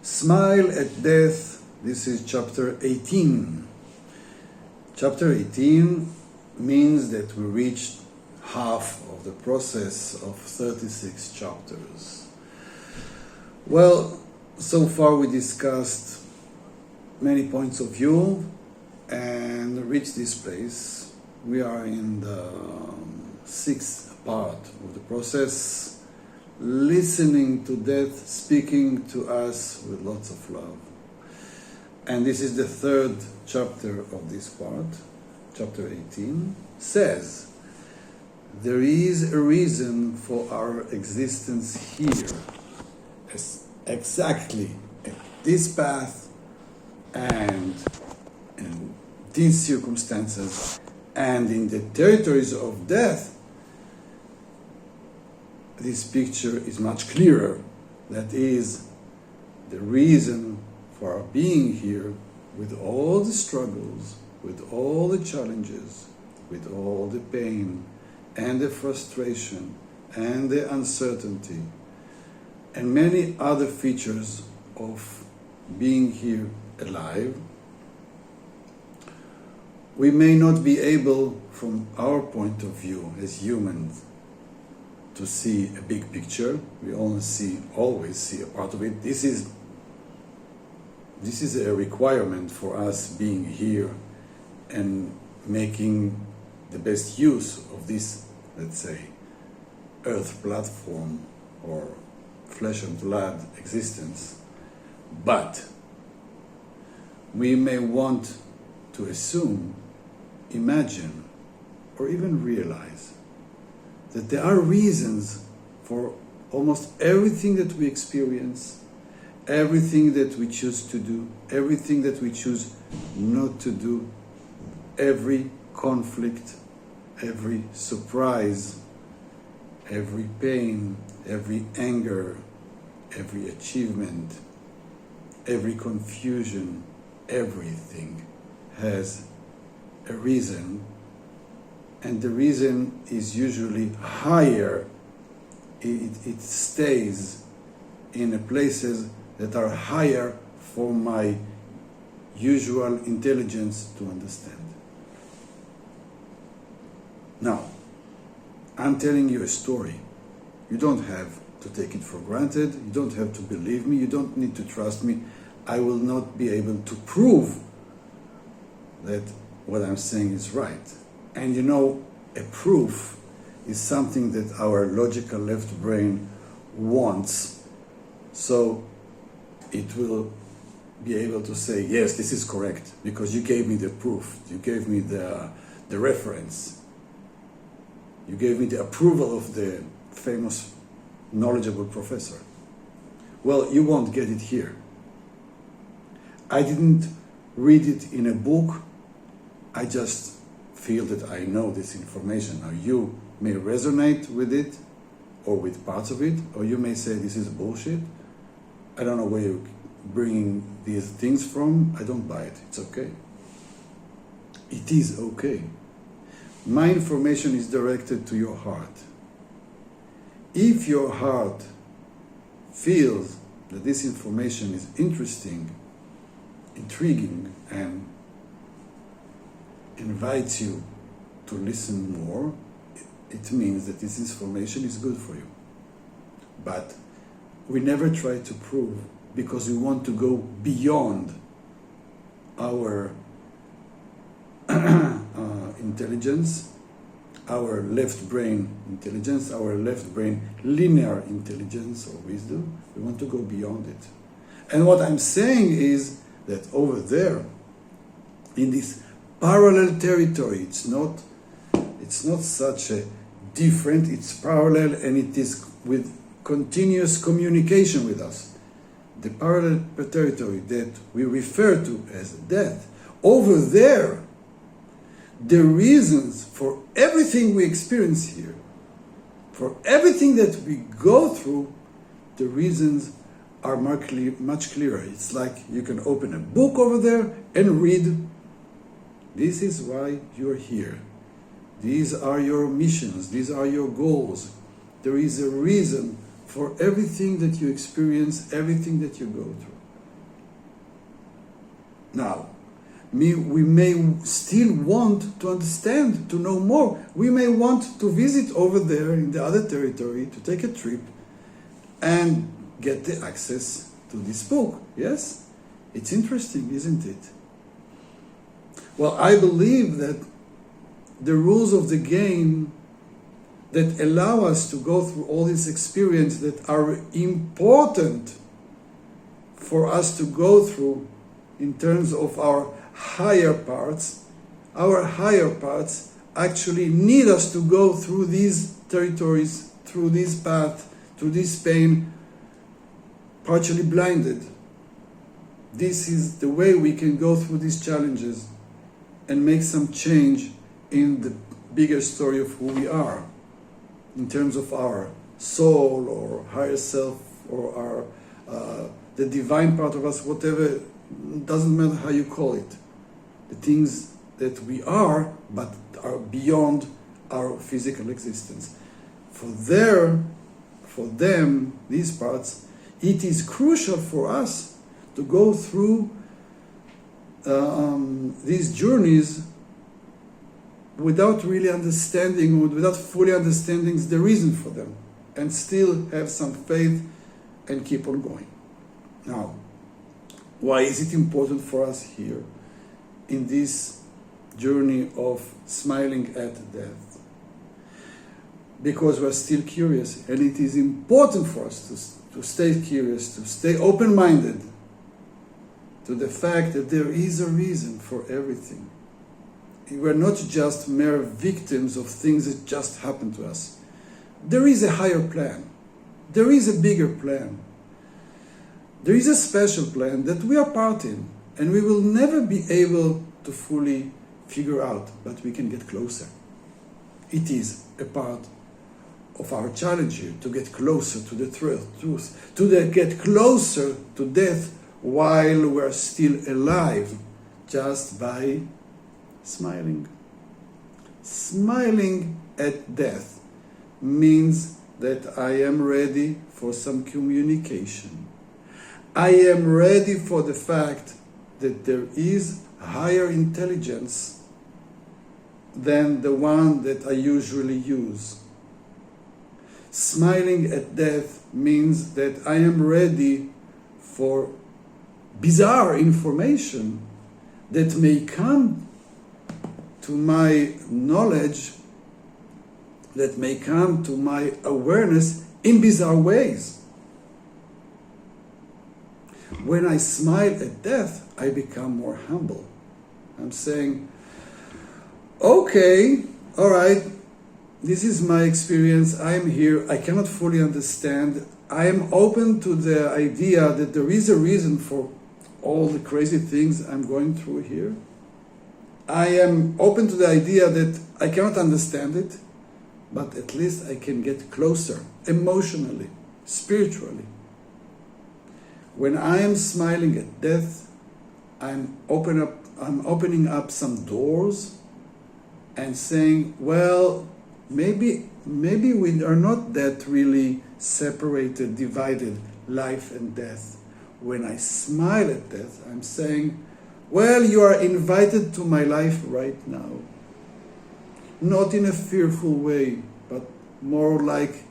Smile at Death. This is chapter 18. Chapter 18 means that we reached half of the process of 36 chapters. Well, so far we discussed many points of view and reached this place. We are in the sixth part of the process, listening to death, speaking to us with lots of love. And this is the third chapter of this part. Chapter 18 says, there is a reason for our existence here, exactly at this path and in these circumstances and in the territories of death. This picture is much clearer. That is the reason for our being here, with all the struggles, with all the challenges, with all the pain and the frustration and the uncertainty and many other features of being here alive. We may not be able, from our point of view as humans, to see a big picture. We always see a part of it. This is a requirement for us being here and making the best use of this, let's say, earth platform or flesh and blood existence. But we may want to assume, imagine, or even realize that there are reasons for almost everything that we experience, everything that we choose to do, everything that we choose not to do, every conflict, every surprise, every pain, every anger, every achievement, every confusion, everything has a reason. And the reason is usually higher. It stays in the places that are higher for my usual intelligence to understand. Now, I'm telling you a story. You don't have to take it for granted. You don't have to believe me. You don't need to trust me. I will not be able to prove that what I'm saying is right. And you know, a proof is something that our logical left brain wants. So it will be able to say, yes, this is correct, because you gave me the proof. You gave me the reference. You gave me the approval of the famous, knowledgeable professor. Well, you won't get it here. I didn't read it in a book. I just feel that I know this information. Now you may resonate with it or with parts of it, or you may say this is bullshit. I don't know where you're bringing these things from. I don't buy it. It's okay. It is okay. My information is directed to your heart. If your heart feels that this information is interesting, intriguing, and invites you to listen more, it means that this information is good for you. But we never try to prove, because we want to go beyond our intelligence, our left brain intelligence, our left brain linear intelligence or wisdom. We want to go beyond it. And what I'm saying is that over there, in this parallel territory, it's not such a different, it's parallel, and it is with continuous communication with us. The parallel territory that we refer to as death, over there, the reasons for everything we experience here, for everything that we go through, the reasons are much clearer. It's like you can open a book over there and read, this is why you're here. These are your missions. These are your goals. There is a reason for everything that you experience, everything that you go through. Now, we may still want to understand, to know more. We may want to visit over there in the other territory, to take a trip and get the access to this book. Yes? It's interesting, isn't it? Well, I believe that the rules of the game that allow us to go through all this experience that are important for us to go through in terms of our higher parts actually need us to go through these territories, through this path, through this pain, partially blinded. This is the way we can go through these challenges and make some change in the bigger story of who we are, in terms of our soul or higher self or our the divine part of us, whatever, doesn't matter how you call it. The things that we are, but are beyond our physical existence. For them, these parts, it is crucial for us to go through these journeys without really understanding, or without fully understanding the reason for them, and still have some faith and keep on going. Now, why is it important for us here in this journey of smiling at death? Because we're still curious, and it is important for us to stay curious, to stay open-minded to the fact that there is a reason for everything. We're not just mere victims of things that just happen to us. There is a higher plan. There is a bigger plan. There is a special plan that we are part in, and we will never be able to fully figure out, but we can get closer. It is a part of our challenge here, to get closer to the truth, to get closer to death while we're still alive, just by smiling. Smiling at death means that I am ready for some communication. I am ready for the fact that there is higher intelligence than the one that I usually use. Smiling at death means that I am ready for bizarre information that may come to my knowledge, that may come to my awareness in bizarre ways. When I smile at death, I become more humble. I'm saying, okay, all right, this is my experience, I'm here, I cannot fully understand. I am open to the idea that there is a reason for all the crazy things I'm going through here. I am open to the idea that I cannot understand it, but at least I can get closer, emotionally, spiritually. When I am smiling at death, I'm opening up some doors and saying, well, maybe we are not that really separated, divided, life and death. When I smile at death, I'm saying, well, you are invited to my life right now. Not in a fearful way, but more like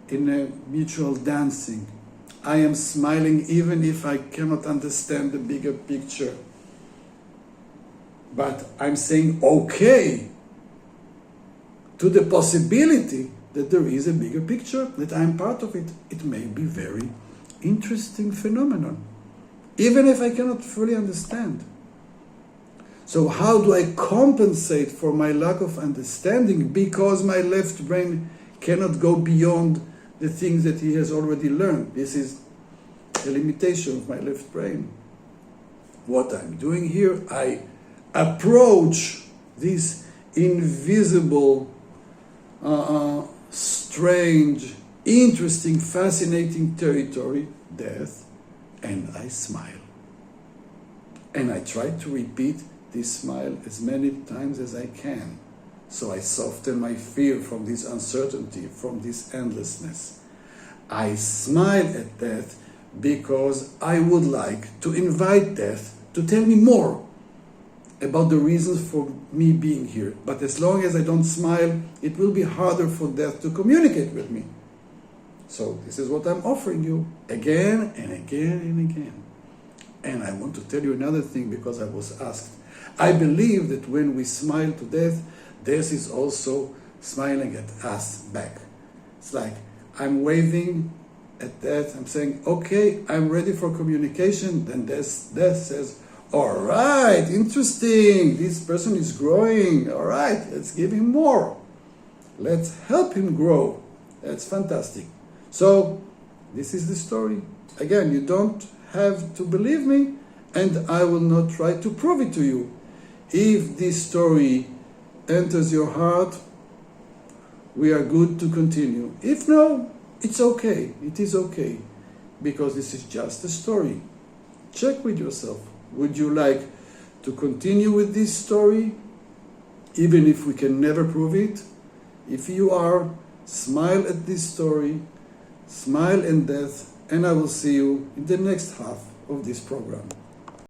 in a mutual dancing. I am smiling even if I cannot understand the bigger picture. But I'm saying okay to the possibility that there is a bigger picture, that I'm part of it. It may be very interesting phenomenon, even if I cannot fully understand. So how do I compensate for my lack of understanding because my left brain cannot go beyond the things that he has already learned? This is the limitation of my left brain. What I'm doing here, I approach this invisible, strange, interesting, fascinating territory, death, and I smile. And I try to repeat this smile as many times as I can. So I soften my fear from this uncertainty, from this endlessness. I smile at death because I would like to invite death to tell me more about the reasons for me being here. But as long as I don't smile, it will be harder for death to communicate with me. So this is what I'm offering you again and again and again. And I want to tell you another thing because I was asked. I believe that when we smile to death, death is also smiling at us back. It's like I'm waving at death. I'm saying, okay, I'm ready for communication. Then death says, all right, interesting. This person is growing. All right, let's give him more. Let's help him grow. That's fantastic. So this is the story. Again, you don't have to believe me, and I will not try to prove it to you. If this story enters your heart, we are good to continue. If no, it's okay. It is okay, because this is just a story. Check with yourself. Would you like to continue with this story, even if we can never prove it? If you are, smile at this story, smile in death, and I will see you in the next half of this program.